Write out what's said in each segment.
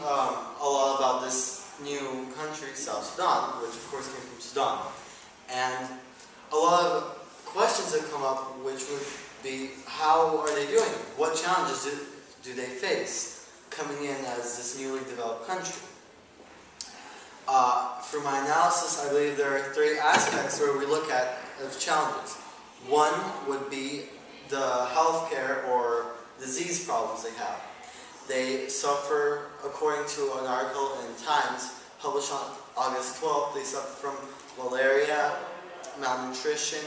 a lot about this new country, South Sudan, which of course came from Sudan. And a lot of questions have come up, which would be, how are they doing? What challenges do they face coming in as this newly developed country? For my analysis, I believe there are three aspects where we look at as challenges. One would be the healthcare or disease problems they have. They suffer, according to an article in Times published on August 12th, they suffer from malaria, malnutrition,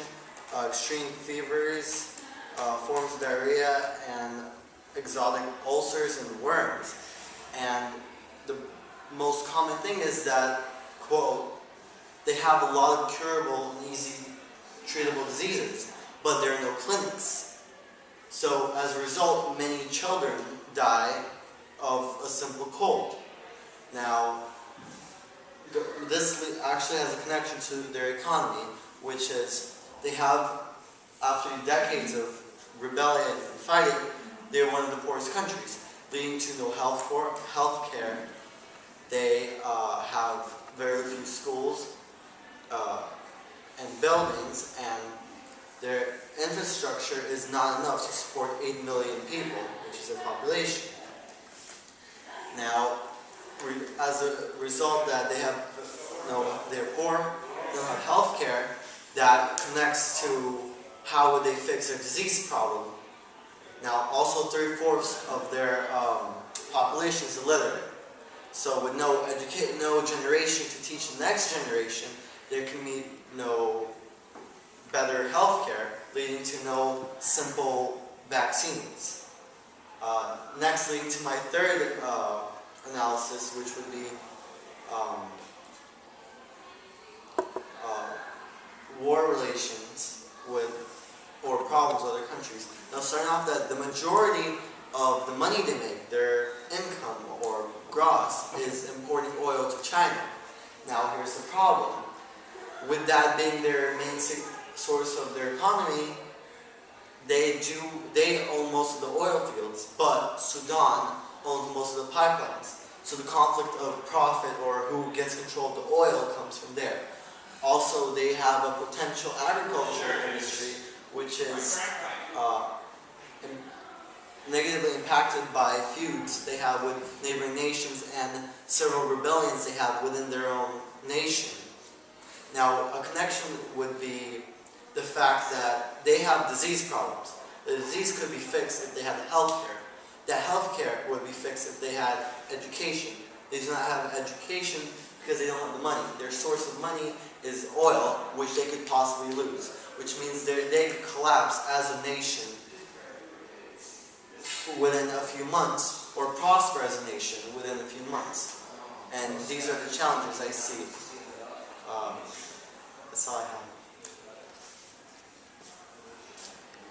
extreme fevers, forms of diarrhea, and exotic ulcers and worms. And the most common thing is that, quote, they have a lot of curable and easy treatable diseases, but there are no clinics. So as a result, many children die of a simple cold. Now, this actually has a connection to their economy, which is they have, after decades of rebellion and fighting, they're one of the poorest countries, leading to no health care. They have very few schools and buildings, and their infrastructure is not enough to support 8 million people, which is their population. Now, as a result that they have, they're poor, they don't have health care, that connects to how would they fix their disease problem. Now, also 3/4 of their population is illiterate. So with no generation to teach the next generation, there can be no better health care, leading to no simple vaccines. Next, leading to my third analysis, which would be war relations with, or problems with other countries. Now, starting off that the majority of the money they make, their income or gross, is importing oil to China. Now, here's the problem. With that being their main source of their economy, they own most of the oil fields, but Sudan owns most of the pipelines. So the conflict of profit, or who gets control of the oil, comes from there. Also, they have a potential agriculture industry, which is negatively impacted by feuds they have with neighboring nations and several rebellions they have within their own nation. Now, a connection would be the fact that they have disease problems. The disease could be fixed if they had health care. That health care would be fixed if they had education. They do not have education because they don't have the money. Their source of money is oil, which they could possibly lose, which means they could collapse as a nation within a few months, or prosper as a nation within a few months. And these are the challenges I see. That's all I have.